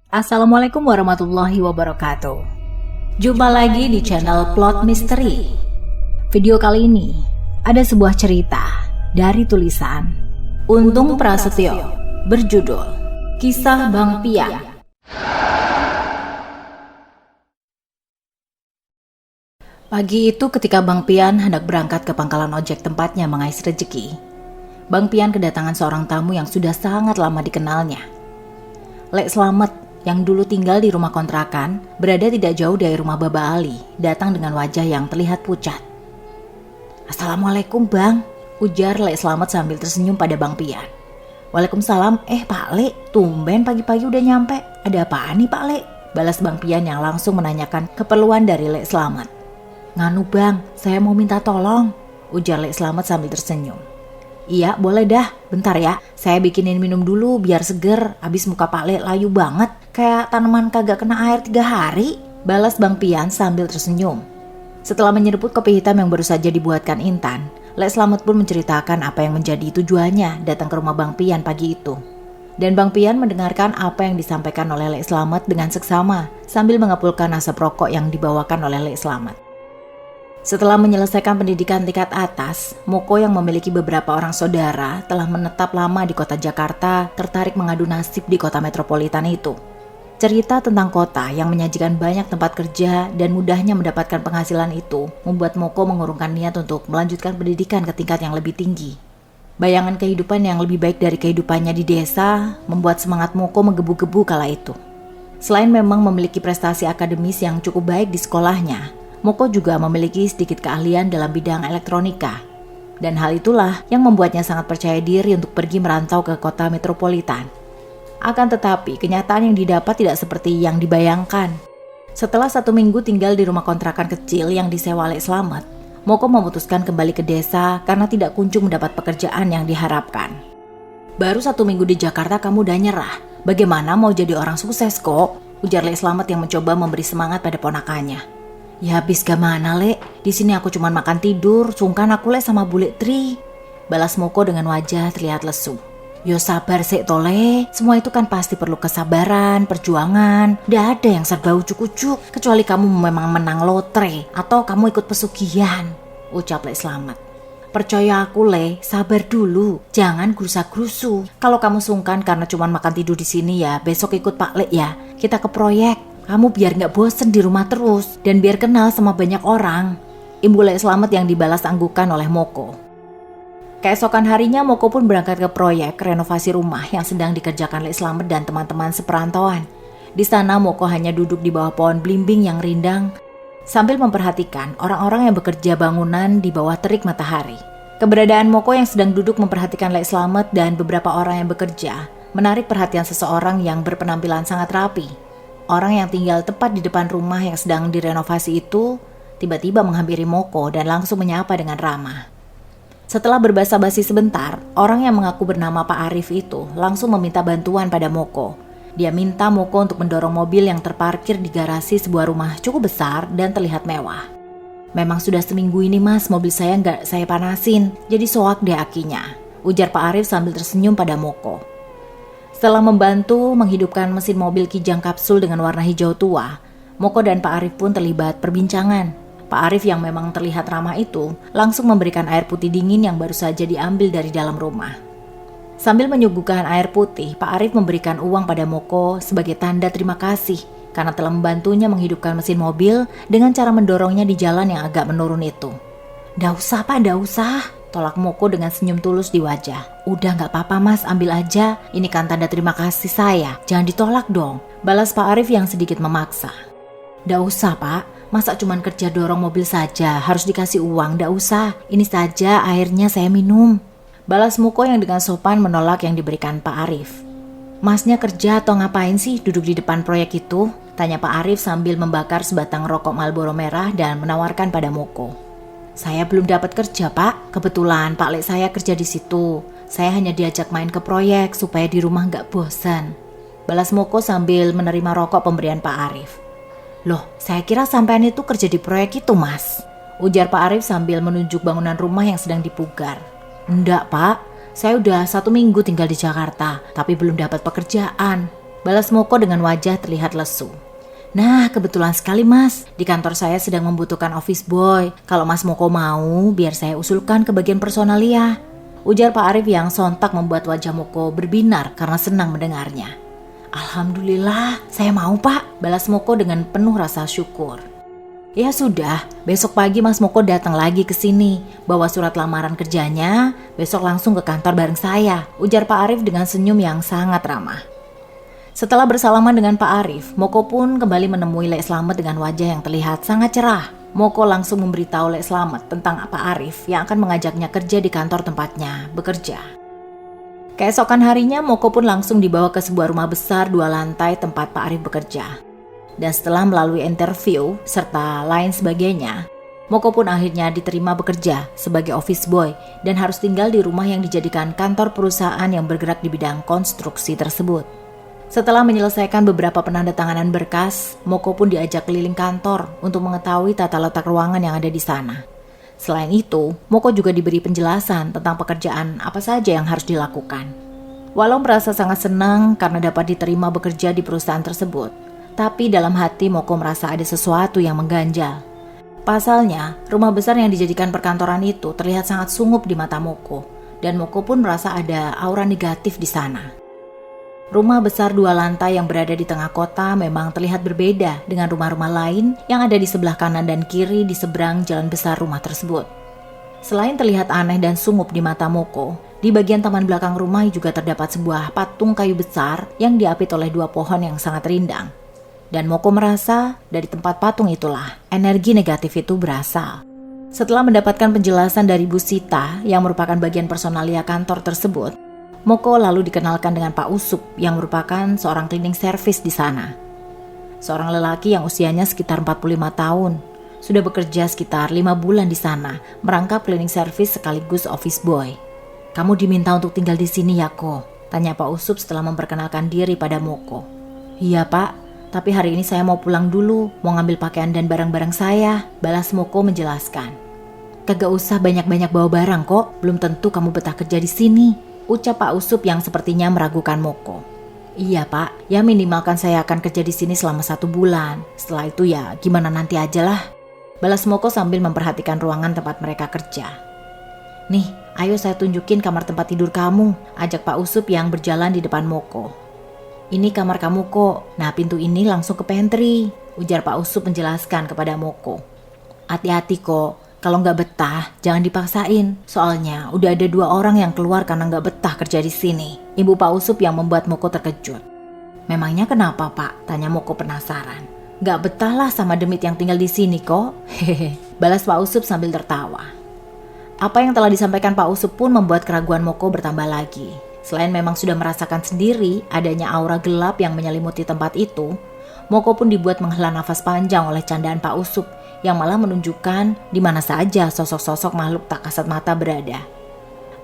Assalamualaikum warahmatullahi wabarakatuh. Jumpa lagi di channel Plot Misteri. Video kali ini ada sebuah cerita dari tulisan Untung Prasetyo berjudul Kisah Bang Pian. Pagi itu ketika Bang Pian hendak berangkat ke pangkalan ojek tempatnya mengais rezeki, Bang Pian kedatangan seorang tamu yang sudah sangat lama dikenalnya. Lek Slamet yang dulu tinggal di rumah kontrakan berada tidak jauh dari rumah Baba Ali, datang dengan wajah yang terlihat pucat. "Assalamualaikum Bang," ujar Lek Slamet sambil tersenyum pada Bang Pian. "Waalaikumsalam, Pak Lek, tumben pagi-pagi udah nyampe. Ada apaan nih Pak Lek?" balas Bang Pian yang langsung menanyakan keperluan dari Lek Slamet. "Nganu Bang, saya mau minta tolong," ujar Lek Slamet sambil tersenyum. "Iya boleh dah, bentar ya, saya bikinin minum dulu biar seger, abis muka Pak Lek layu banget, kayak tanaman kagak kena air 3 hari, balas Bang Pian sambil tersenyum. Setelah menyeruput kopi hitam yang baru saja dibuatkan Intan, Lek Slamet pun menceritakan apa yang menjadi tujuannya datang ke rumah Bang Pian pagi itu. Dan Bang Pian mendengarkan apa yang disampaikan oleh Lek Slamet dengan seksama, sambil mengepulkan asap rokok yang dibawakan oleh Lek Slamet. Setelah menyelesaikan pendidikan tingkat atas, Moko yang memiliki beberapa orang saudara telah menetap lama di kota Jakarta, tertarik mengadu nasib di kota metropolitan itu. Cerita tentang kota yang menyajikan banyak tempat kerja dan mudahnya mendapatkan penghasilan itu membuat Moko mengurungkan niat untuk melanjutkan pendidikan ke tingkat yang lebih tinggi. Bayangan kehidupan yang lebih baik dari kehidupannya di desa membuat semangat Moko menggebu-gebu kala itu. Selain memang memiliki prestasi akademis yang cukup baik di sekolahnya, Moko juga memiliki sedikit keahlian dalam bidang elektronika. Dan hal itulah yang membuatnya sangat percaya diri untuk pergi merantau ke kota metropolitan. Akan tetapi, kenyataan yang didapat tidak seperti yang dibayangkan. Setelah 1 minggu tinggal di rumah kontrakan kecil yang disewa Lek Slamet, Moko memutuskan kembali ke desa karena tidak kunjung mendapat pekerjaan yang diharapkan. "Baru 1 minggu di Jakarta kamu udah nyerah. Bagaimana mau jadi orang sukses kok?" ujar Lek Slamet yang mencoba memberi semangat pada ponakannya. "Ya habis gimana Lek, di sini aku cuma makan tidur, sungkan aku Lek sama Bule Tri," balas Moko dengan wajah terlihat lesu. "Yo sabar sik tole, semua itu kan pasti perlu kesabaran, perjuangan, ndak ada yang serba ujuk-ujuk, kecuali kamu memang menang lotre atau kamu ikut pesugihan," ucap Lek Slamet. "Percaya aku Le, sabar dulu, jangan gerusa-gerusu. Kalau kamu sungkan karena cuma makan tidur di sini ya, besok ikut Pak Lek ya, kita ke proyek. Kamu biar gak bosen di rumah terus dan biar kenal sama banyak orang," imbu Lek Slamet yang dibalas anggukan oleh Moko. Keesokan harinya Moko pun berangkat ke proyek renovasi rumah yang sedang dikerjakan Lek Slamet dan teman-teman seperantauan. Di sana Moko hanya duduk di bawah pohon belimbing yang rindang sambil memperhatikan orang-orang yang bekerja bangunan di bawah terik matahari. Keberadaan Moko yang sedang duduk memperhatikan Lek Slamet dan beberapa orang yang bekerja menarik perhatian seseorang yang berpenampilan sangat rapi. Orang yang tinggal tepat di depan rumah yang sedang direnovasi itu tiba-tiba menghampiri Moko dan langsung menyapa dengan ramah. Setelah berbasa-basi sebentar, orang yang mengaku bernama Pak Arif itu langsung meminta bantuan pada Moko. Dia minta Moko untuk mendorong mobil yang terparkir di garasi sebuah rumah cukup besar dan terlihat mewah. "Memang sudah seminggu ini Mas, mobil saya nggak saya panasin, jadi soak deh akinya," ujar Pak Arif sambil tersenyum pada Moko. Setelah membantu menghidupkan mesin mobil kijang kapsul dengan warna hijau tua, Moko dan Pak Arif pun terlibat perbincangan. Pak Arif yang memang terlihat ramah itu langsung memberikan air putih dingin yang baru saja diambil dari dalam rumah. Sambil menyuguhkan air putih, Pak Arif memberikan uang pada Moko sebagai tanda terima kasih karena telah membantunya menghidupkan mesin mobil dengan cara mendorongnya di jalan yang agak menurun itu. "Nggak usah Pak, nggak usah," tolak Moko dengan senyum tulus di wajah. "Udah gak apa-apa Mas, ambil aja. Ini kan tanda terima kasih saya. Jangan ditolak dong," balas Pak Arif yang sedikit memaksa. "Nggak usah Pak, masa cuman kerja dorong mobil saja, harus dikasih uang, nggak usah. Ini saja airnya saya minum," balas Moko yang dengan sopan menolak yang diberikan Pak Arif. "Masnya kerja atau ngapain sih duduk di depan proyek itu?" tanya Pak Arif sambil membakar sebatang rokok Marlboro merah dan menawarkan pada Moko. "Saya belum dapat kerja Pak, kebetulan Pak Lek saya kerja di situ. Saya hanya diajak main ke proyek supaya di rumah gak bosan," balas Moko sambil menerima rokok pemberian Pak Arif. "Loh, saya kira sampean itu kerja di proyek itu Mas," ujar Pak Arif sambil menunjuk bangunan rumah yang sedang dipugar. "Enggak Pak, saya udah 1 minggu tinggal di Jakarta, tapi belum dapat pekerjaan," balas Moko dengan wajah terlihat lesu. Nah, kebetulan sekali Mas, di kantor saya sedang membutuhkan office boy. Kalau Mas Moko mau, biar saya usulkan ke bagian personalia, ujar Pak Arif yang sontak membuat wajah Moko berbinar karena senang mendengarnya. Alhamdulillah, saya mau Pak, balas Moko dengan penuh rasa syukur. Ya sudah, besok pagi Mas Moko datang lagi ke sini, bawa surat lamaran kerjanya, besok langsung ke kantor bareng saya, ujar Pak Arif dengan senyum yang sangat ramah. Setelah bersalaman dengan Pak Arif, Moko pun kembali menemui Lek Slamet dengan wajah yang terlihat sangat cerah. Moko langsung memberitahu Lek Slamet tentang Pak Arif yang akan mengajaknya kerja di kantor tempatnya bekerja. Keesokan harinya, Moko pun langsung dibawa ke sebuah rumah besar 2 lantai tempat Pak Arif bekerja. Dan setelah melalui interview serta lain sebagainya, Moko pun akhirnya diterima bekerja sebagai office boy dan harus tinggal di rumah yang dijadikan kantor perusahaan yang bergerak di bidang konstruksi tersebut. Setelah menyelesaikan beberapa penandatanganan berkas, Moko pun diajak keliling kantor untuk mengetahui tata letak ruangan yang ada di sana. Selain itu, Moko juga diberi penjelasan tentang pekerjaan apa saja yang harus dilakukan. Walau merasa sangat senang karena dapat diterima bekerja di perusahaan tersebut, tapi dalam hati Moko merasa ada sesuatu yang mengganjal. Pasalnya, rumah besar yang dijadikan perkantoran itu terlihat sangat sunggup di mata Moko, dan Moko pun merasa ada aura negatif di sana. Rumah besar 2 lantai yang berada di tengah kota memang terlihat berbeda dengan rumah-rumah lain yang ada di sebelah kanan dan kiri di seberang jalan besar rumah tersebut. Selain terlihat aneh dan sunggup di mata Moko, di bagian taman belakang rumah juga terdapat sebuah patung kayu besar yang diapit oleh 2 pohon yang sangat rindang. Dan Moko merasa dari tempat patung itulah energi negatif itu berasal. Setelah mendapatkan penjelasan dari Bu Sita yang merupakan bagian personalia kantor tersebut, Moko lalu dikenalkan dengan Pak Usup yang merupakan seorang cleaning service di sana. Seorang lelaki yang usianya sekitar 45 tahun, sudah bekerja sekitar 5 bulan di sana, merangkap cleaning service sekaligus office boy. Kamu diminta untuk tinggal di sini ya Ko? Tanya Pak Usup setelah memperkenalkan diri pada Moko. Iya Pak, tapi hari ini saya mau pulang dulu, mau ngambil pakaian dan barang-barang saya, balas Moko menjelaskan. Kagak usah banyak-banyak bawa barang kok, belum tentu kamu betah kerja di sini, ucap Pak Usup yang sepertinya meragukan Moko. Iya Pak, ya minimalkan saya akan kerja di sini selama 1 bulan. Setelah itu ya gimana nanti aja lah, balas Moko sambil memperhatikan ruangan tempat mereka kerja. Nih, ayo saya tunjukin kamar tempat tidur kamu, ajak Pak Usup yang berjalan di depan Moko. Ini kamar kamu kok, nah pintu ini langsung ke pantry, ujar Pak Usup menjelaskan kepada Moko. Hati-hati kok, kalau nggak betah, jangan dipaksain. Soalnya udah ada 2 orang yang keluar karena nggak betah kerja di sini. Ibu Pak Usup yang membuat Moko terkejut. Memangnya kenapa Pak? Tanya Moko penasaran. Nggak betah lah sama demit yang tinggal di sini kok. Hehehe. Balas Pak Usup sambil tertawa. Apa yang telah disampaikan Pak Usup pun membuat keraguan Moko bertambah lagi. Selain memang sudah merasakan sendiri adanya aura gelap yang menyelimuti tempat itu, Moko pun dibuat menghela nafas panjang oleh candaan Pak Usup yang malah menunjukkan di mana saja sosok-sosok makhluk tak kasat mata berada.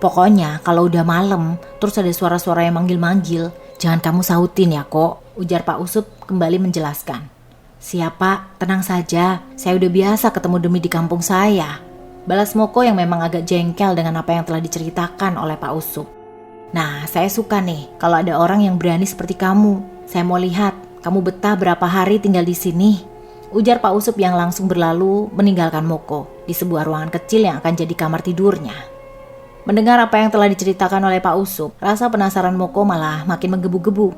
Pokoknya kalau udah malam terus ada suara-suara yang manggil-manggil, jangan kamu sautin ya kok, ujar Pak Usup kembali menjelaskan. Siap Pak, tenang saja, saya udah biasa ketemu demi di kampung saya, balas Moko yang memang agak jengkel dengan apa yang telah diceritakan oleh Pak Usup. Nah, saya suka nih kalau ada orang yang berani seperti kamu. Saya mau lihat kamu betah berapa hari tinggal di sini, ujar Pak Usup yang langsung berlalu meninggalkan Moko di sebuah ruangan kecil yang akan jadi kamar tidurnya. Mendengar apa yang telah diceritakan oleh Pak Usup, rasa penasaran Moko malah makin menggebu-gebu.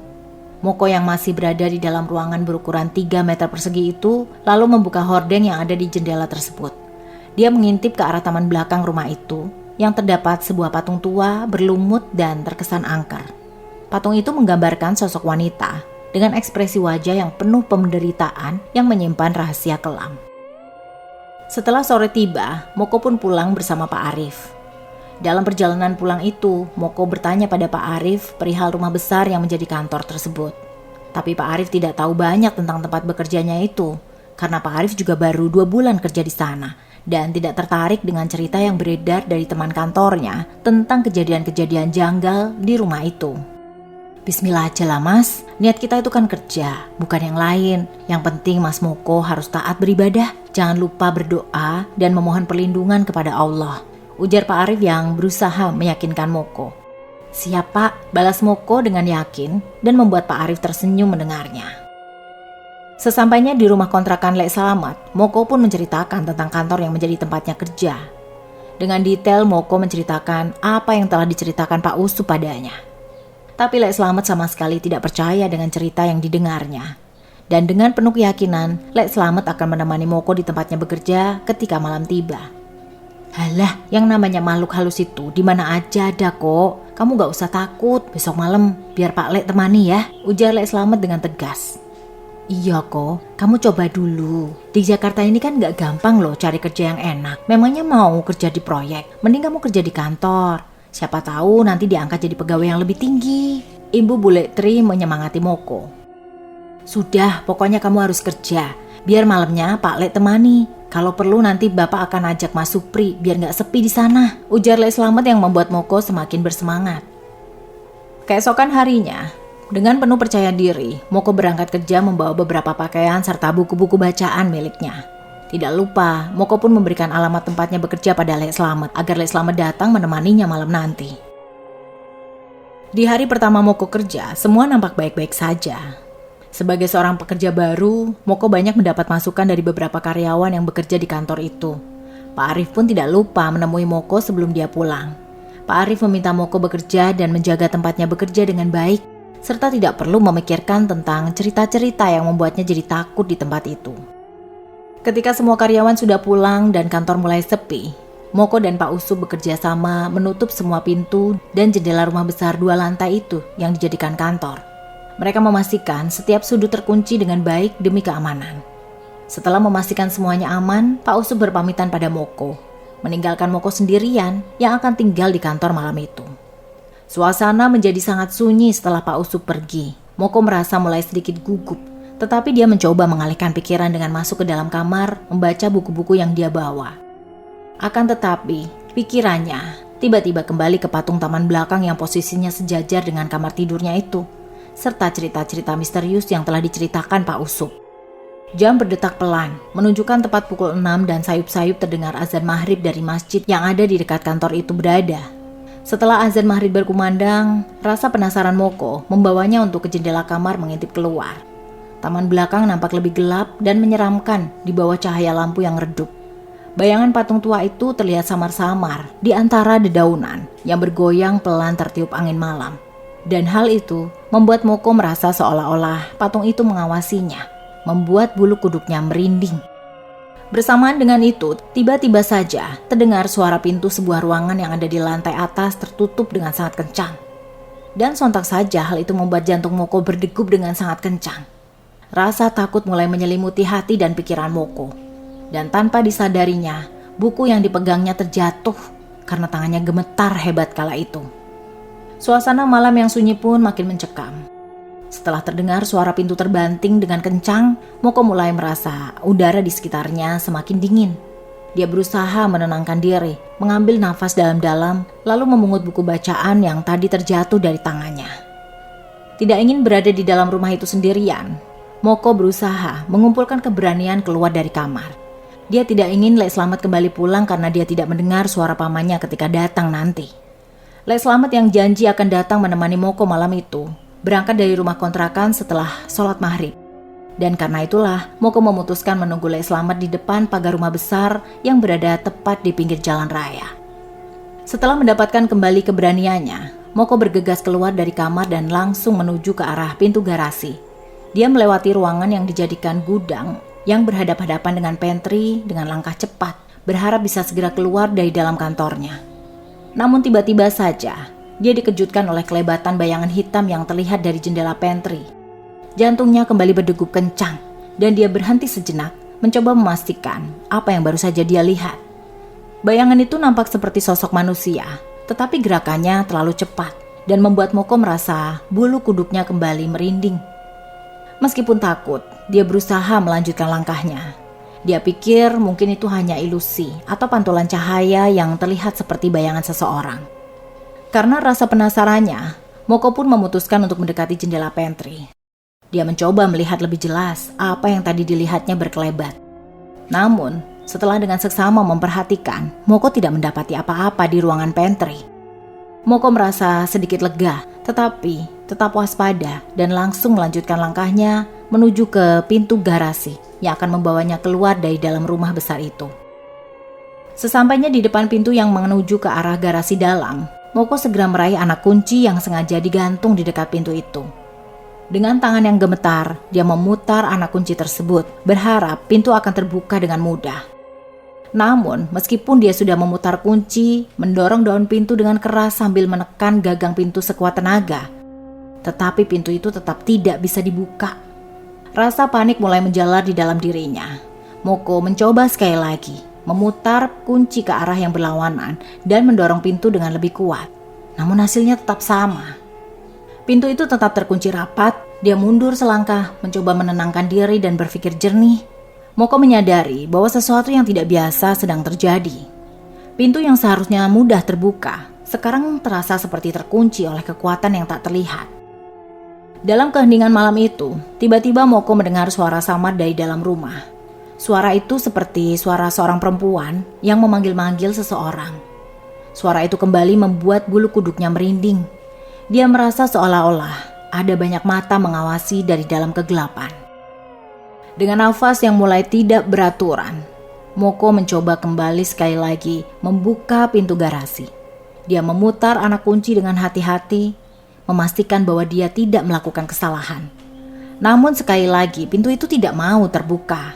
Moko yang masih berada di dalam ruangan berukuran 3 meter persegi itu lalu membuka hordeng yang ada di jendela tersebut. Dia mengintip ke arah taman belakang rumah itu yang terdapat sebuah patung tua berlumut dan terkesan angker. Patung itu menggambarkan sosok wanita dengan ekspresi wajah yang penuh penderitaan yang menyimpan rahasia kelam. Setelah sore tiba, Moko pun pulang bersama Pak Arif. Dalam perjalanan pulang itu, Moko bertanya pada Pak Arif perihal rumah besar yang menjadi kantor tersebut. Tapi Pak Arif tidak tahu banyak tentang tempat bekerjanya itu, karena Pak Arif juga baru 2 bulan kerja di sana dan tidak tertarik dengan cerita yang beredar dari teman kantornya tentang kejadian-kejadian janggal di rumah itu. Bismillah aja lah Mas, niat kita itu kan kerja, bukan yang lain. Yang penting Mas Moko harus taat beribadah, jangan lupa berdoa dan memohon perlindungan kepada Allah, ujar Pak Arif yang berusaha meyakinkan Moko. Siap Pak, balas Moko dengan yakin dan membuat Pak Arif tersenyum mendengarnya. Sesampainya di rumah kontrakan Lek Slamet, Moko pun menceritakan tentang kantor yang menjadi tempatnya kerja. Dengan detail Moko menceritakan apa yang telah diceritakan Pak Usup padanya. Tapi Lek Slamet sama sekali tidak percaya dengan cerita yang didengarnya. Dan dengan penuh keyakinan, Lek Slamet akan menemani Moko di tempatnya bekerja ketika malam tiba. Halah, yang namanya makhluk halus itu di mana aja ada kok. Kamu gak usah takut, besok malam biar Pak Lek temani ya, ujar Lek Slamet dengan tegas. Iya kok, kamu coba dulu. Di Jakarta ini kan gak gampang loh cari kerja yang enak. Memangnya mau kerja di proyek, mending kamu kerja di kantor. Siapa tahu nanti diangkat jadi pegawai yang lebih tinggi. Ibu Bule Tri menyemangati Moko. Sudah, pokoknya kamu harus kerja. Biar malamnya Pak Lek temani. Kalau perlu nanti Bapak akan ajak Mas Supri biar gak sepi di sana, ujar Lek Slamet yang membuat Moko semakin bersemangat. Keesokan harinya, dengan penuh percaya diri, Moko berangkat kerja membawa beberapa pakaian serta buku-buku bacaan miliknya. Tidak lupa, Moko pun memberikan alamat tempatnya bekerja pada Lek Slamet agar Lek Slamet datang menemaninya malam nanti. Di hari pertama Moko kerja, semua nampak baik-baik saja. Sebagai seorang pekerja baru, Moko banyak mendapat masukan dari beberapa karyawan yang bekerja di kantor itu. Pak Arif pun tidak lupa menemui Moko sebelum dia pulang. Pak Arif meminta Moko bekerja dan menjaga tempatnya bekerja dengan baik, serta tidak perlu memikirkan tentang cerita-cerita yang membuatnya jadi takut di tempat itu. Ketika semua karyawan sudah pulang dan kantor mulai sepi, Moko dan Pak Usup bekerja sama menutup semua pintu dan jendela rumah besar 2 lantai itu yang dijadikan kantor. Mereka memastikan setiap sudut terkunci dengan baik demi keamanan. Setelah memastikan semuanya aman, Pak Usup berpamitan pada Moko, meninggalkan Moko sendirian yang akan tinggal di kantor malam itu. Suasana menjadi sangat sunyi setelah Pak Usup pergi. Moko merasa mulai sedikit gugup, tetapi dia mencoba mengalihkan pikiran dengan masuk ke dalam kamar, membaca buku-buku yang dia bawa. Akan tetapi, pikirannya tiba-tiba kembali ke patung taman belakang yang posisinya sejajar dengan kamar tidurnya itu, serta cerita-cerita misterius yang telah diceritakan Pak Usup. Jam berdetak pelan, menunjukkan tepat pukul 6 dan sayup-sayup terdengar azan maghrib dari masjid yang ada di dekat kantor itu berada. Setelah azan maghrib berkumandang, rasa penasaran Moko membawanya untuk ke jendela kamar mengintip keluar. Taman belakang nampak lebih gelap dan menyeramkan di bawah cahaya lampu yang redup. Bayangan patung tua itu terlihat samar-samar di antara dedaunan yang bergoyang pelan tertiup angin malam. Dan hal itu membuat Moko merasa seolah-olah patung itu mengawasinya, membuat bulu kuduknya merinding. Bersamaan dengan itu, tiba-tiba saja terdengar suara pintu sebuah ruangan yang ada di lantai atas tertutup dengan sangat kencang. Dan sontak saja hal itu membuat jantung Moko berdegup dengan sangat kencang. Rasa takut mulai menyelimuti hati dan pikiran Moko. Dan tanpa disadarinya, buku yang dipegangnya terjatuh karena tangannya gemetar hebat kala itu. Suasana malam yang sunyi pun makin mencekam. Setelah terdengar suara pintu terbanting dengan kencang, Moko mulai merasa udara di sekitarnya semakin dingin. Dia berusaha menenangkan diri, mengambil nafas dalam-dalam, lalu memungut buku bacaan yang tadi terjatuh dari tangannya. Tidak ingin berada di dalam rumah itu sendirian, Moko berusaha mengumpulkan keberanian keluar dari kamar. Dia tidak ingin Lek Slamet kembali pulang karena dia tidak mendengar suara pamannya ketika datang nanti. Lek Slamet yang janji akan datang menemani Moko malam itu berangkat dari rumah kontrakan setelah sholat maghrib. Dan karena itulah Moko memutuskan menunggu Lek Slamet di depan pagar rumah besar yang berada tepat di pinggir jalan raya. Setelah mendapatkan kembali keberaniannya, Moko bergegas keluar dari kamar dan langsung menuju ke arah pintu garasi. Dia melewati ruangan yang dijadikan gudang yang berhadap-hadapan dengan pantry dengan langkah cepat, berharap bisa segera keluar dari dalam kantornya. Namun tiba-tiba saja, dia dikejutkan oleh kelebatan bayangan hitam yang terlihat dari jendela pantry. Jantungnya kembali berdegup kencang, dan dia berhenti sejenak, mencoba memastikan apa yang baru saja dia lihat. Bayangan itu nampak seperti sosok manusia, tetapi gerakannya terlalu cepat, dan membuat Moko merasa bulu kuduknya kembali merinding. Meskipun takut, dia berusaha melanjutkan langkahnya. Dia pikir mungkin itu hanya ilusi atau pantulan cahaya yang terlihat seperti bayangan seseorang. Karena rasa penasarannya, Moko pun memutuskan untuk mendekati jendela pantry. Dia mencoba melihat lebih jelas apa yang tadi dilihatnya berkelebat. Namun, setelah dengan seksama memperhatikan, Moko tidak mendapati apa-apa di ruangan pantry. Moko merasa sedikit lega, tetapi tetap waspada dan langsung melanjutkan langkahnya menuju ke pintu garasi yang akan membawanya keluar dari dalam rumah besar itu. Sesampainya di depan pintu yang menuju ke arah garasi dalam, Moko segera meraih anak kunci yang sengaja digantung di dekat pintu itu. Dengan tangan yang gemetar, dia memutar anak kunci tersebut, berharap pintu akan terbuka dengan mudah. Namun, meskipun dia sudah memutar kunci, mendorong daun pintu dengan keras sambil menekan gagang pintu sekuat tenaga, tetapi pintu itu tetap tidak bisa dibuka. Rasa panik mulai menjalar di dalam dirinya. Moko mencoba sekali lagi, memutar kunci ke arah yang berlawanan dan mendorong pintu dengan lebih kuat. Namun hasilnya tetap sama. Pintu itu tetap terkunci rapat. Dia mundur selangkah, mencoba menenangkan diri dan berpikir jernih. Moko menyadari bahwa sesuatu yang tidak biasa sedang terjadi. Pintu yang seharusnya mudah terbuka, sekarang terasa seperti terkunci oleh kekuatan yang tak terlihat. Dalam keheningan malam itu, tiba-tiba Moko mendengar suara samar dari dalam rumah. Suara itu seperti suara seorang perempuan yang memanggil-manggil seseorang. Suara itu kembali membuat bulu kuduknya merinding. Dia merasa seolah-olah ada banyak mata mengawasi dari dalam kegelapan. Dengan nafas yang mulai tidak beraturan, Moko mencoba kembali sekali lagi membuka pintu garasi. Dia memutar anak kunci dengan hati-hati, memastikan bahwa dia tidak melakukan kesalahan. Namun sekali lagi pintu itu tidak mau terbuka.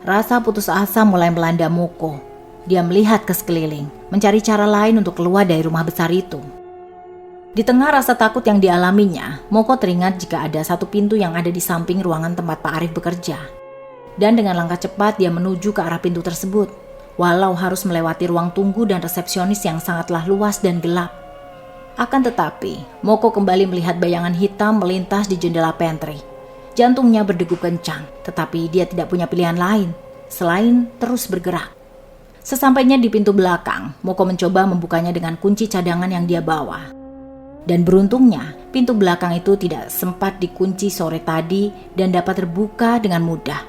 Rasa putus asa mulai melanda Moko. Dia melihat ke sekeliling, mencari cara lain untuk keluar dari rumah besar itu. Di tengah rasa takut yang dialaminya, Moko teringat jika ada satu pintu yang ada di samping ruangan tempat Pak Arif bekerja. Dan dengan langkah cepat dia menuju ke arah pintu tersebut, walau harus melewati ruang tunggu dan resepsionis yang sangatlah luas dan gelap. Akan tetapi, Moko kembali melihat bayangan hitam melintas di jendela pantry. Jantungnya berdegup kencang, tetapi dia tidak punya pilihan lain selain terus bergerak. Sesampainya di pintu belakang, Moko mencoba membukanya dengan kunci cadangan yang dia bawa. Dan beruntungnya, pintu belakang itu tidak sempat dikunci sore tadi dan dapat terbuka dengan mudah.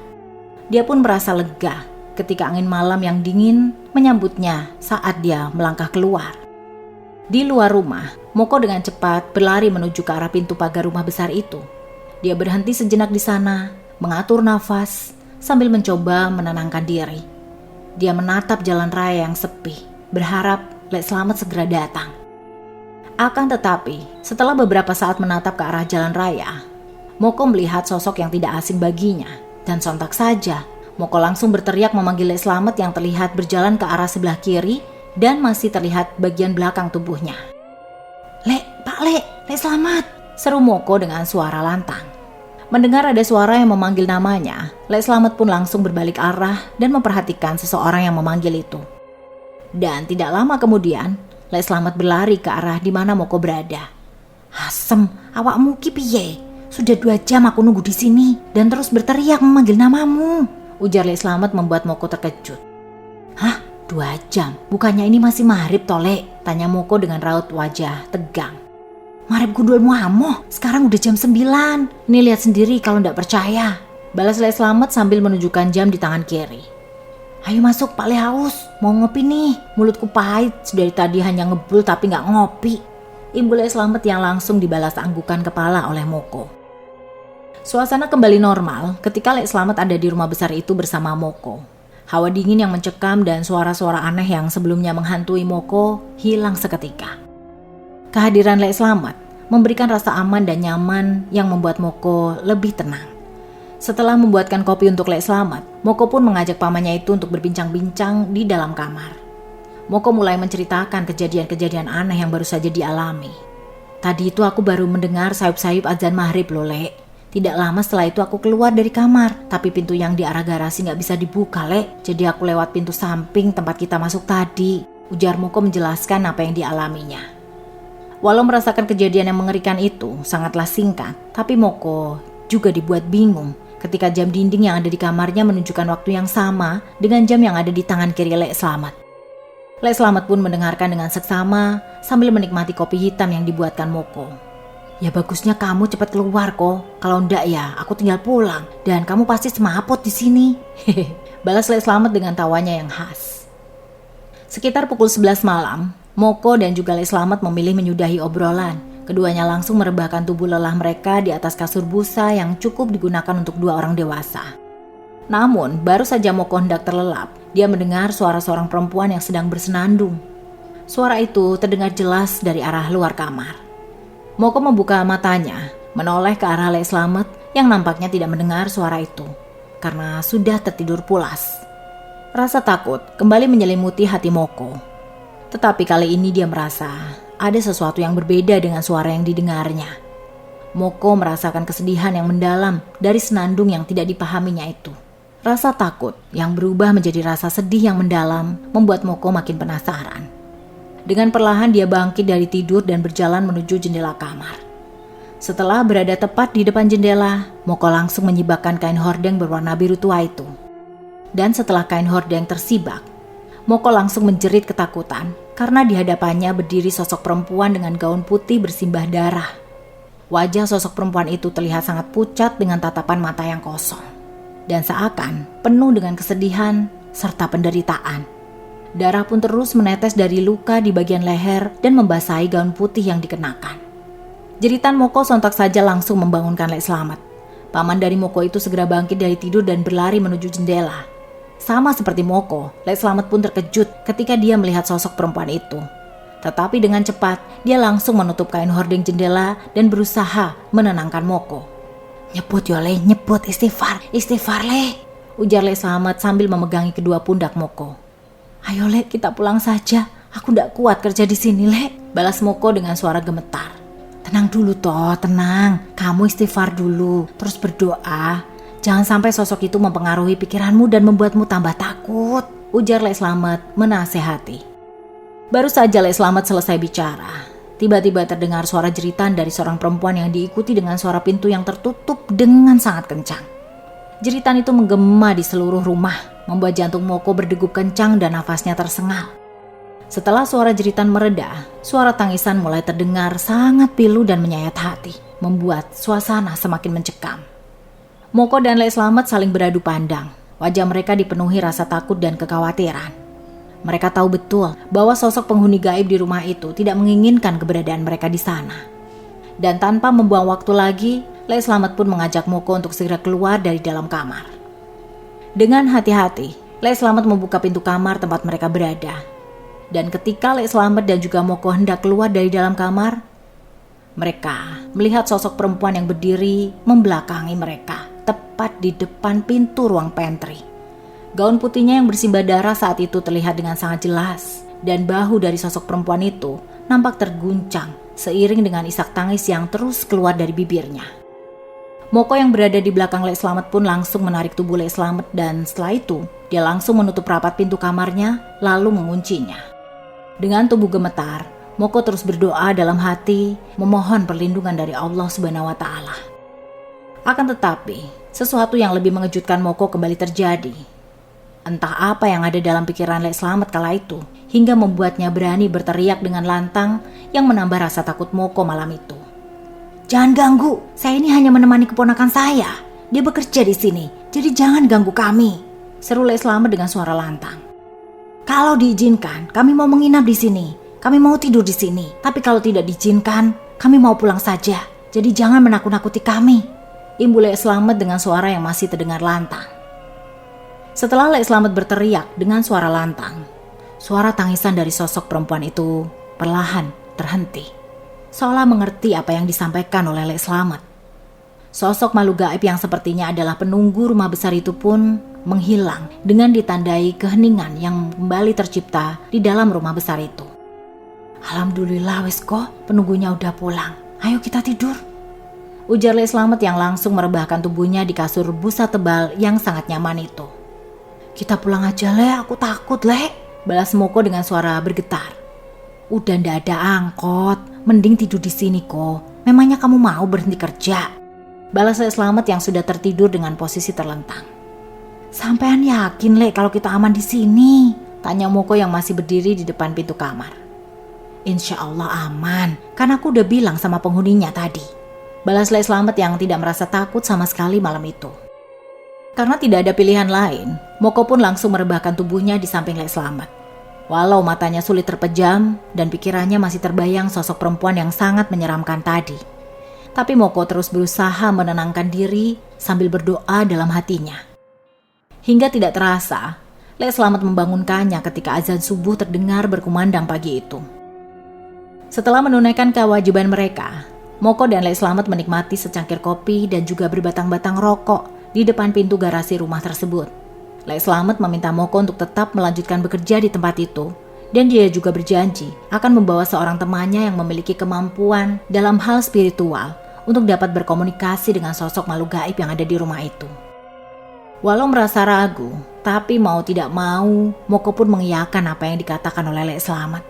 Dia pun merasa lega ketika angin malam yang dingin menyambutnya saat dia melangkah keluar. Di luar rumah, Moko dengan cepat berlari menuju ke arah pintu pagar rumah besar itu. Dia berhenti sejenak di sana, mengatur nafas, sambil mencoba menenangkan diri. Dia menatap jalan raya yang sepi, berharap Lek Slamet segera datang. Akan tetapi, setelah beberapa saat menatap ke arah jalan raya, Moko melihat sosok yang tidak asing baginya. Dan sontak saja, Moko langsung berteriak memanggil Lek Slamet yang terlihat berjalan ke arah sebelah kiri dan masih terlihat bagian belakang tubuhnya. "Lek, Pak Lek Slamet!" seru Moko dengan suara lantang. Mendengar ada suara yang memanggil namanya, Lek Slamet pun langsung berbalik arah dan memperhatikan seseorang yang memanggil itu. Dan tidak lama kemudian, Lek Slamet berlari ke arah di mana Moko berada. "Asem, awakmu ki piye? Sudah 2 jam aku nunggu di sini dan terus berteriak memanggil namamu," ujar Lek Slamet membuat Moko terkejut. "Hah? 2 jam? Bukannya ini masih maghrib toh, Lek?" tanya Moko dengan raut wajah tegang. "Maghrib gundulmu amoh, sekarang udah jam 9. Ini lihat sendiri kalau ndak percaya," balas Lek Slamet sambil menunjukkan jam di tangan kiri. "Ayo masuk, Pak Le haus, mau ngopi nih, mulutku pahit, dari tadi hanya ngebul tapi gak ngopi," imbul Lek Slamet yang langsung dibalas anggukan kepala oleh Moko. Suasana kembali normal ketika Lek Slamet ada di rumah besar itu bersama Moko. Hawa dingin yang mencekam dan suara-suara aneh yang sebelumnya menghantui Moko hilang seketika. Kehadiran Lek Slamet memberikan rasa aman dan nyaman yang membuat Moko lebih tenang. Setelah membuatkan kopi untuk Lek Slamet, Moko pun mengajak pamannya itu untuk berbincang-bincang di dalam kamar. Moko mulai menceritakan kejadian-kejadian aneh yang baru saja dialami. "Tadi itu aku baru mendengar sayup-sayup azan maghrib loh, Lek. Tidak lama setelah itu aku keluar dari kamar, tapi pintu yang di arah garasi gak bisa dibuka, Lek. Jadi aku lewat pintu samping tempat kita masuk tadi," ujar Moko menjelaskan apa yang dialaminya. Walau merasakan kejadian yang mengerikan itu sangatlah singkat, tapi Moko juga dibuat bingung ketika jam dinding yang ada di kamarnya menunjukkan waktu yang sama dengan jam yang ada di tangan kiri Lek Slamet. Lek Slamet pun mendengarkan dengan seksama sambil menikmati kopi hitam yang dibuatkan Moko. "Ya bagusnya kamu cepat keluar kok, kalau ndak ya aku tinggal pulang dan kamu pasti semaput di sini," balas Lek Slamet dengan tawanya yang khas. Sekitar pukul 11 malam, Moko dan juga Le Slamet memilih menyudahi obrolan. Keduanya langsung merebahkan tubuh lelah mereka di atas kasur busa yang cukup digunakan untuk 2 orang dewasa. Namun, baru saja Moko hendak terlelap, dia mendengar suara seorang perempuan yang sedang bersenandung. Suara itu terdengar jelas dari arah luar kamar. Moko membuka matanya, menoleh ke arah Le Slamet yang nampaknya tidak mendengar suara itu, karena sudah tertidur pulas. Rasa takut kembali menyelimuti hati Moko. Tetapi kali ini dia merasa ada sesuatu yang berbeda dengan suara yang didengarnya. Moko merasakan kesedihan yang mendalam dari senandung yang tidak dipahaminya itu. Rasa takut yang berubah menjadi rasa sedih yang mendalam membuat Moko makin penasaran. Dengan perlahan dia bangkit dari tidur dan berjalan menuju jendela kamar. Setelah berada tepat di depan jendela, Moko langsung menyibakkan kain hordeng berwarna biru tua itu. Dan setelah kain hordeng tersibak, Moko langsung menjerit ketakutan karena di hadapannya berdiri sosok perempuan dengan gaun putih bersimbah darah. Wajah sosok perempuan itu terlihat sangat pucat dengan tatapan mata yang kosong dan seakan penuh dengan kesedihan serta penderitaan. Darah pun terus menetes dari luka di bagian leher dan membasahi gaun putih yang dikenakan. Jeritan Moko sontak saja langsung membangunkan Le Slamet. Paman dari Moko itu segera bangkit dari tidur dan berlari menuju jendela. Sama seperti Moko, Le Slamet pun terkejut ketika dia melihat sosok perempuan itu. Tetapi dengan cepat, dia langsung menutup kain hordeng jendela dan berusaha menenangkan Moko. "Nyebut yo Le, nyebut, istighfar Le," ujar Le Slamet sambil memegangi kedua pundak Moko. "Ayo Le, kita pulang saja, aku ndak kuat kerja di sini Le," balas Moko dengan suara gemetar. "Tenang dulu toh, tenang, kamu istighfar dulu, terus berdoa. Jangan sampai sosok itu mempengaruhi pikiranmu dan membuatmu tambah takut," ujar Le Slamet menasehati. Baru saja Le Slamet selesai bicara, tiba-tiba terdengar suara jeritan dari seorang perempuan yang diikuti dengan suara pintu yang tertutup dengan sangat kencang. Jeritan itu menggema di seluruh rumah, membuat jantung Moko berdegup kencang dan nafasnya tersengal. Setelah suara jeritan mereda, suara tangisan mulai terdengar sangat pilu dan menyayat hati, membuat suasana semakin mencekam. Moko dan Le Slamet saling beradu pandang. Wajah mereka dipenuhi rasa takut dan kekhawatiran. Mereka tahu betul bahwa sosok penghuni gaib di rumah itu tidak menginginkan keberadaan mereka di sana. Dan tanpa membuang waktu lagi, Le Slamet pun mengajak Moko untuk segera keluar dari dalam kamar. Dengan hati-hati, Le Slamet membuka pintu kamar tempat mereka berada. Dan ketika Le Slamet dan juga Moko hendak keluar dari dalam kamar, mereka melihat sosok perempuan yang berdiri membelakangi mereka, tepat di depan pintu ruang pantry. Gaun putihnya yang bersimbah darah saat itu terlihat dengan sangat jelas, dan bahu dari sosok perempuan itu nampak terguncang seiring dengan isak tangis yang terus keluar dari bibirnya. Moko yang berada di belakang Le Slamet pun langsung menarik tubuh Le Slamet dan setelah itu dia langsung menutup rapat pintu kamarnya lalu menguncinya. Dengan tubuh gemetar, Moko terus berdoa dalam hati memohon perlindungan dari Allah Subhanahu wa Ta'ala. Akan tetapi, sesuatu yang lebih mengejutkan Moko kembali terjadi. Entah apa yang ada dalam pikiran Le Slamet kala itu, hingga membuatnya berani berteriak dengan lantang yang menambah rasa takut Moko malam itu. "Jangan ganggu, saya ini hanya menemani keponakan saya. Dia bekerja di sini, jadi jangan ganggu kami," seru Le Slamet dengan suara lantang. "Kalau diizinkan, kami mau menginap di sini. Kami mau tidur di sini. Tapi kalau tidak diizinkan, kami mau pulang saja. Jadi jangan menakut-nakuti kami," imbul Le Slamet dengan suara yang masih terdengar lantang. Setelah Le Slamet berteriak dengan suara lantang, suara tangisan dari sosok perempuan itu perlahan terhenti, seolah mengerti apa yang disampaikan oleh Le Slamet. Sosok makhluk gaib yang sepertinya adalah penunggu rumah besar itu pun menghilang dengan ditandai keheningan yang kembali tercipta di dalam rumah besar itu. "Alhamdulillah wes kok, penunggunya udah pulang. Ayo kita tidur," ujar Le Slamet yang langsung merebahkan tubuhnya di kasur busa tebal yang sangat nyaman itu. "Kita pulang aja Le, aku takut Le," balas Moko dengan suara bergetar. "Udah ndak ada angkot, mending tidur di sini kok. Memangnya kamu mau berhenti kerja?" balas Le Slamet yang sudah tertidur dengan posisi terlentang. "Sampean yakin Le kalau kita aman di sini?" tanya Moko yang masih berdiri di depan pintu kamar. "Insya Allah aman, kan aku udah bilang sama penghuninya tadi," balas Le Slamet yang tidak merasa takut sama sekali malam itu. Karena tidak ada pilihan lain, Moko pun langsung merebahkan tubuhnya di samping Le Slamet. Walau matanya sulit terpejam dan pikirannya masih terbayang sosok perempuan yang sangat menyeramkan tadi. Tapi Moko terus berusaha menenangkan diri sambil berdoa dalam hatinya. Hingga tidak terasa, Lek Slamet membangunkannya ketika azan subuh terdengar berkumandang pagi itu. Setelah menunaikan kewajiban mereka, Moko dan Lek Slamet menikmati secangkir kopi dan juga berbatang-batang rokok di depan pintu garasi rumah tersebut. Lek Slamet meminta Moko untuk tetap melanjutkan bekerja di tempat itu, dan dia juga berjanji akan membawa seorang temannya yang memiliki kemampuan dalam hal spiritual untuk dapat berkomunikasi dengan sosok makhluk gaib yang ada di rumah itu. Walau merasa ragu, tapi mau tidak mau, Moko pun mengiyakan apa yang dikatakan oleh Lek Slamet.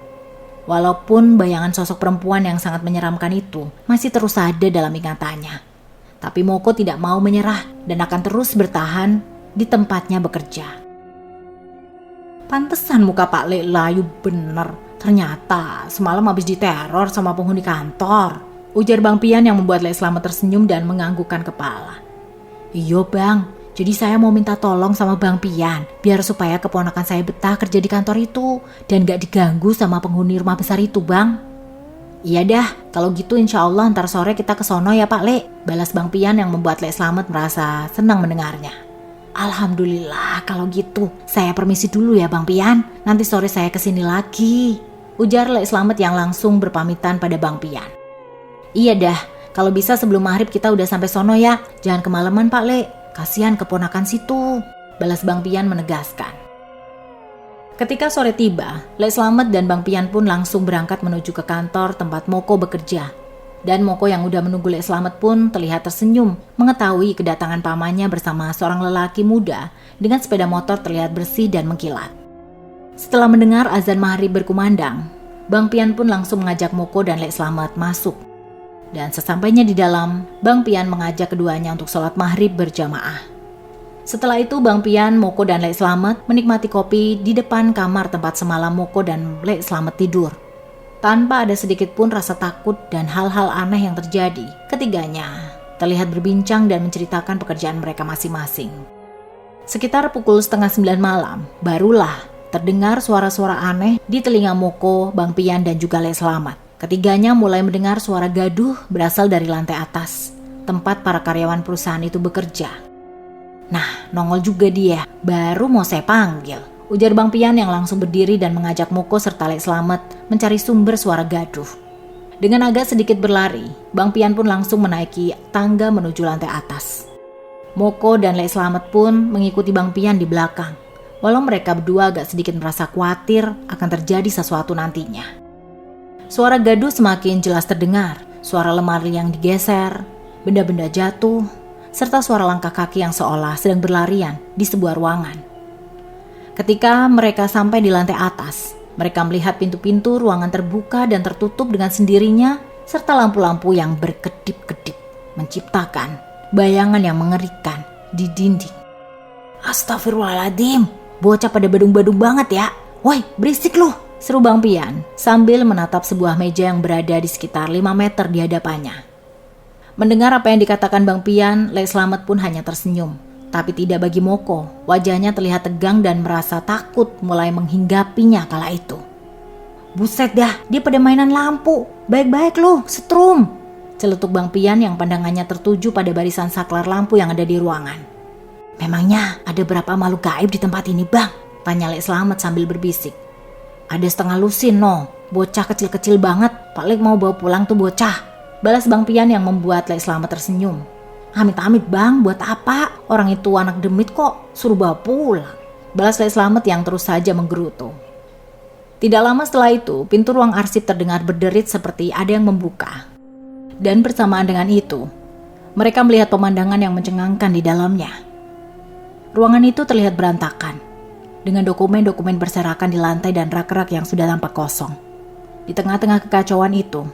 Walaupun bayangan sosok perempuan yang sangat menyeramkan itu masih terus ada dalam ingatannya, tapi Moko tidak mau menyerah dan akan terus bertahan di tempatnya bekerja. Pantesan muka Pak Lek layu bener. Ternyata semalam habis diteror sama penghuni kantor, ujar Bang Pian yang membuat Lek Slamet tersenyum dan menganggukkan kepala. Iyo bang, jadi saya mau minta tolong sama Bang Pian biar supaya keponakan saya betah kerja di kantor itu dan gak diganggu sama penghuni rumah besar itu bang. Iya dah, kalau gitu insya Allah ntar sore kita ke sono ya Pak Lek, balas Bang Pian yang membuat Lek Slamet merasa senang mendengarnya. Alhamdulillah kalau gitu, saya permisi dulu ya Bang Pian, nanti sore saya kesini lagi, ujar Lek Slamet yang langsung berpamitan pada Bang Pian. Iya dah, kalau bisa sebelum maghrib kita udah sampai sono ya, jangan kemalaman Pak Lek, kasihan keponakan situ, balas Bang Pian menegaskan. Ketika sore tiba, Lek Slamet dan Bang Pian pun langsung berangkat menuju ke kantor tempat Moko bekerja. Dan Moko yang udah menunggu Lek Slamet pun terlihat tersenyum mengetahui kedatangan pamannya bersama seorang lelaki muda dengan sepeda motor terlihat bersih dan mengkilat. Setelah mendengar azan maghrib berkumandang, Bang Pian pun langsung mengajak Moko dan Lek Slamet masuk. Dan sesampainya di dalam, Bang Pian mengajak keduanya untuk sholat maghrib berjamaah. Setelah itu Bang Pian, Moko dan Lek Slamet menikmati kopi di depan kamar tempat semalam Moko dan Lek Slamet tidur. Tanpa ada sedikit pun rasa takut dan hal-hal aneh yang terjadi, ketiganya terlihat berbincang dan menceritakan pekerjaan mereka masing-masing. Sekitar pukul 8:30 malam, barulah terdengar suara-suara aneh di telinga Moko, Bang Pian dan juga Lek Slamet. Ketiganya mulai mendengar suara gaduh berasal dari lantai atas, tempat para karyawan perusahaan itu bekerja. Nah, nongol juga dia, baru mau saya panggil, ujar Bang Pian yang langsung berdiri dan mengajak Moko serta Lek Slamet mencari sumber suara gaduh. Dengan agak sedikit berlari, Bang Pian pun langsung menaiki tangga menuju lantai atas. Moko dan Lek Slamet pun mengikuti Bang Pian di belakang, walau mereka berdua agak sedikit merasa khawatir akan terjadi sesuatu nantinya. Suara gaduh semakin jelas terdengar, suara lemari yang digeser, benda-benda jatuh, serta suara langkah kaki yang seolah sedang berlarian di sebuah ruangan. Ketika mereka sampai di lantai atas, mereka melihat pintu-pintu ruangan terbuka dan tertutup dengan sendirinya, serta lampu-lampu yang berkedip-kedip, menciptakan bayangan yang mengerikan di dinding. Astagfirullahaladzim, bocah pada badung-badung banget ya. Woi, berisik lu, seru Bang Pian sambil menatap sebuah meja yang berada di sekitar 5 meter di hadapannya. Mendengar apa yang dikatakan Bang Pian, Lek Slamet pun hanya tersenyum. Tapi tidak bagi Moko, wajahnya terlihat tegang dan merasa takut mulai menghinggapinya kala itu. Buset dah, dia pada mainan lampu. Baik-baik lu, setrum, celetuk Bang Pian yang pandangannya tertuju pada barisan saklar lampu yang ada di ruangan. Memangnya ada berapa makhluk gaib di tempat ini bang? Tanya Lek Slamet sambil berbisik. Ada setengah lusin no, bocah kecil-kecil banget. Pak Lek mau bawa pulang tuh bocah, balas Bang Pian yang membuat Lek Slamet tersenyum. Amit-amit bang, buat apa? Orang itu anak demit kok, suruh bawa pulang, balas Lek Slamet yang terus saja menggerutu. Tidak lama setelah itu, pintu ruang arsip terdengar berderit seperti ada yang membuka. Dan bersamaan dengan itu, mereka melihat pemandangan yang mencengangkan di dalamnya. Ruangan itu terlihat berantakan, dengan dokumen-dokumen berserakan di lantai dan rak-rak yang sudah tampak kosong. Di tengah-tengah kekacauan itu,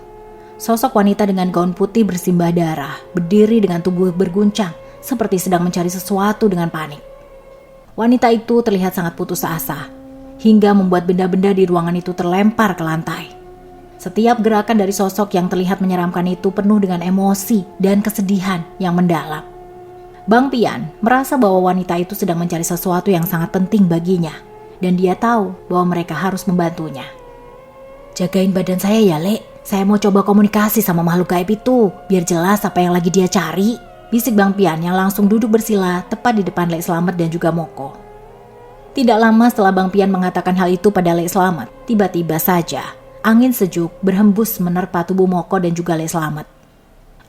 sosok wanita dengan gaun putih bersimbah darah berdiri dengan tubuh berguncang seperti sedang mencari sesuatu dengan panik. Wanita itu terlihat sangat putus asa hingga membuat benda-benda di ruangan itu terlempar ke lantai. Setiap gerakan dari sosok yang terlihat menyeramkan itu penuh dengan emosi dan kesedihan yang mendalam. Bang Pian merasa bahwa wanita itu sedang mencari sesuatu yang sangat penting baginya dan dia tahu bahwa mereka harus membantunya. "Jagain badan saya ya, Le. Saya mau coba komunikasi sama makhluk gaib itu, biar jelas apa yang lagi dia cari," bisik Bang Pian yang langsung duduk bersila tepat di depan Lek Slamet dan juga Moko. Tidak lama setelah Bang Pian mengatakan hal itu pada Lek Slamet, tiba-tiba saja angin sejuk berhembus menerpa tubuh Moko dan juga Lek Slamet.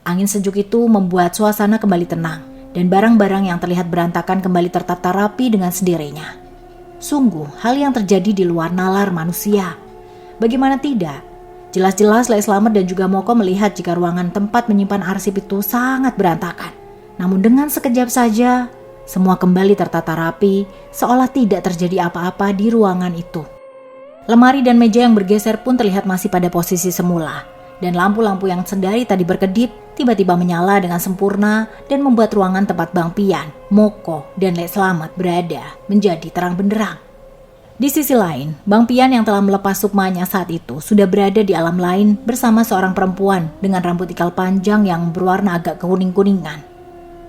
Angin sejuk itu membuat suasana kembali tenang, dan barang-barang yang terlihat berantakan kembali tertata rapi dengan sendirinya. Sungguh, hal yang terjadi di luar nalar manusia. Bagaimana tidak? Jelas-jelas Lek Slamet dan juga Moko melihat jika ruangan tempat menyimpan arsip itu sangat berantakan. Namun dengan sekejap saja, semua kembali tertata rapi, seolah tidak terjadi apa-apa di ruangan itu. Lemari dan meja yang bergeser pun terlihat masih pada posisi semula, dan lampu-lampu yang sedari tadi berkedip tiba-tiba menyala dengan sempurna dan membuat ruangan tempat Bang Pian, Moko, dan Lek Slamet berada menjadi terang benderang. Di sisi lain, Bang Pian yang telah melepas sukmanya saat itu sudah berada di alam lain bersama seorang perempuan dengan rambut ikal panjang yang berwarna agak kekuning-kuningan.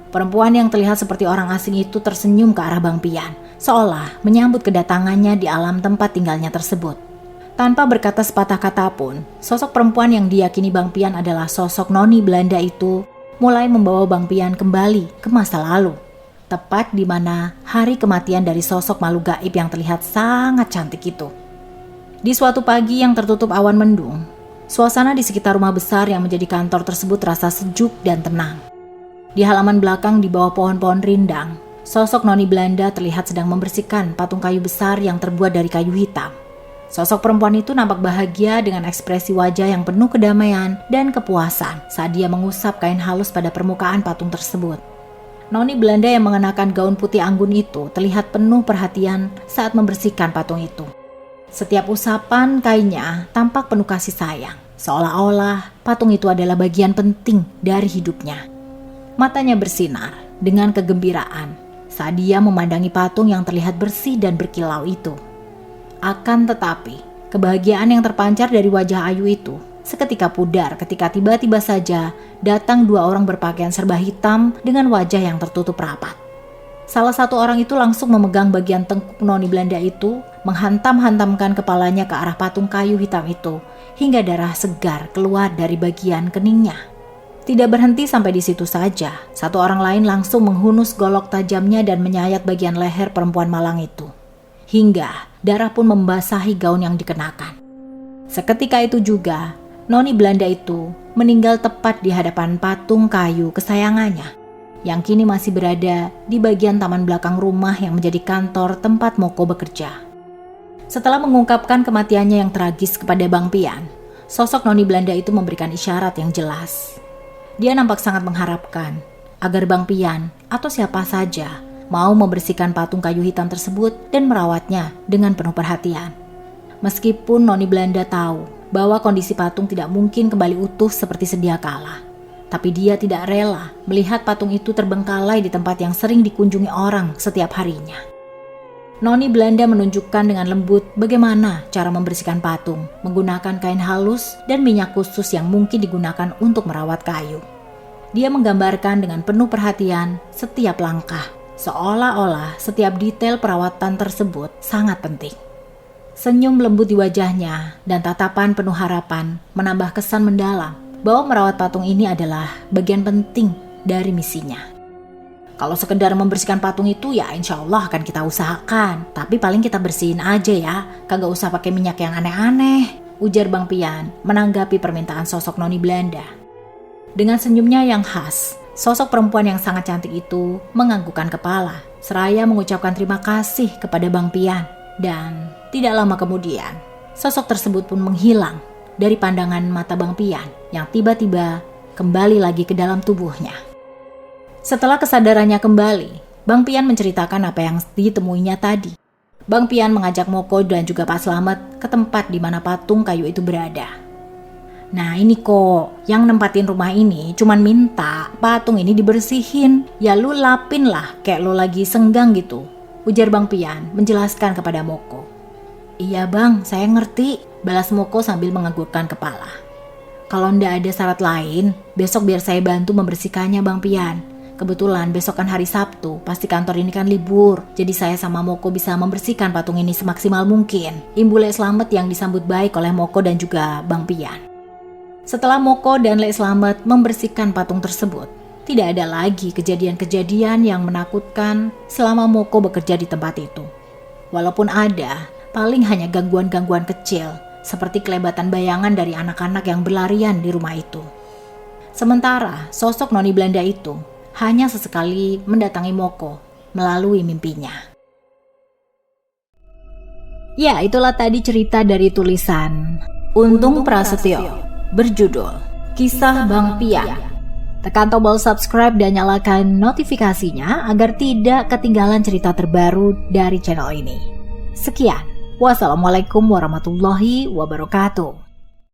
Perempuan yang terlihat seperti orang asing itu tersenyum ke arah Bang Pian, seolah menyambut kedatangannya di alam tempat tinggalnya tersebut. Tanpa berkata sepatah kata pun, sosok perempuan yang diyakini Bang Pian adalah sosok Noni Belanda itu mulai membawa Bang Pian kembali ke masa lalu. Tepat di mana hari kematian dari sosok makhluk gaib yang terlihat sangat cantik itu. Di suatu pagi yang tertutup awan mendung, suasana di sekitar rumah besar yang menjadi kantor tersebut terasa sejuk dan tenang. Di halaman belakang di bawah pohon-pohon rindang, sosok Noni Belanda terlihat sedang membersihkan patung kayu besar yang terbuat dari kayu hitam. Sosok perempuan itu nampak bahagia dengan ekspresi wajah yang penuh kedamaian dan kepuasan saat dia mengusap kain halus pada permukaan patung tersebut. Noni Belanda yang mengenakan gaun putih anggun itu terlihat penuh perhatian saat membersihkan patung itu. Setiap usapan kainnya tampak penuh kasih sayang, seolah-olah patung itu adalah bagian penting dari hidupnya. Matanya bersinar dengan kegembiraan saat dia memandangi patung yang terlihat bersih dan berkilau itu. Akan tetapi, kebahagiaan yang terpancar dari wajah Ayu itu seketika pudar ketika tiba-tiba saja datang dua orang berpakaian serba hitam dengan wajah yang tertutup rapat. Salah satu orang itu langsung memegang bagian tengkuk Noni Belanda itu, menghantam-hantamkan kepalanya ke arah patung kayu hitam itu, hingga darah segar keluar dari bagian keningnya. Tidak berhenti sampai di situ saja, satu orang lain langsung menghunus golok tajamnya dan menyayat bagian leher perempuan malang itu. Hingga darah pun membasahi gaun yang dikenakan. Seketika itu juga, Noni Belanda itu meninggal tepat di hadapan patung kayu kesayangannya, yang kini masih berada di bagian taman belakang rumah yang menjadi kantor tempat Moko bekerja. Setelah mengungkapkan kematiannya yang tragis kepada Bang Pian, sosok Noni Belanda itu memberikan isyarat yang jelas. Dia nampak sangat mengharapkan agar Bang Pian atau siapa saja mau membersihkan patung kayu hitam tersebut dan merawatnya dengan penuh perhatian. Meskipun Noni Belanda tahu bahwa kondisi patung tidak mungkin kembali utuh seperti sedia kala, tapi dia tidak rela melihat patung itu terbengkalai di tempat yang sering dikunjungi orang setiap harinya. Noni Belanda menunjukkan dengan lembut bagaimana cara membersihkan patung menggunakan kain halus dan minyak khusus yang mungkin digunakan untuk merawat kayu. Dia menggambarkan dengan penuh perhatian setiap langkah, seolah-olah setiap detail perawatan tersebut sangat penting. Senyum lembut di wajahnya dan tatapan penuh harapan menambah kesan mendalam bahwa merawat patung ini adalah bagian penting dari misinya. Kalau sekedar membersihkan patung itu ya insya Allah akan kita usahakan, tapi paling kita bersihin aja ya, kagak usah pakai minyak yang aneh-aneh, ujar Bang Pian menanggapi permintaan sosok Noni Belanda. Dengan senyumnya yang khas, sosok perempuan yang sangat cantik itu menganggukkan kepala, seraya mengucapkan terima kasih kepada Bang Pian. Dan tidak lama kemudian, sosok tersebut pun menghilang dari pandangan mata Bang Pian yang tiba-tiba kembali lagi ke dalam tubuhnya. Setelah kesadarannya kembali, Bang Pian menceritakan apa yang ditemuinya tadi. Bang Pian mengajak Moko dan juga Pak Slamet ke tempat di mana patung kayu itu berada. Nah ini kok, yang nempatin rumah ini cuman minta patung ini dibersihin. Ya lu lapin lah, kayak lu lagi senggang gitu, ujar Bang Pian menjelaskan kepada Moko. Iya bang, saya ngerti, balas Moko sambil menganggukkan kepala. Kalau ndak ada syarat lain, besok biar saya bantu membersihkannya Bang Pian. Kebetulan besokan hari Sabtu, pasti kantor ini kan libur. Jadi saya sama Moko bisa membersihkan patung ini semaksimal mungkin. Imbu Lek Slamet yang disambut baik oleh Moko dan juga Bang Pian. Setelah Moko dan Lek Slamet membersihkan patung tersebut, tidak ada lagi kejadian-kejadian yang menakutkan selama Moko bekerja di tempat itu. Walaupun ada, paling hanya gangguan-gangguan kecil, seperti kelebatan bayangan dari anak-anak yang berlarian di rumah itu. Sementara sosok noni Belanda itu hanya sesekali mendatangi Moko melalui mimpinya. Ya, itulah tadi cerita dari tulisan Untung Prasetyo berjudul Kisah Bang Pian. Tekan tombol subscribe dan nyalakan notifikasinya agar tidak ketinggalan cerita terbaru dari channel ini. Sekian, wassalamualaikum warahmatullahi wabarakatuh.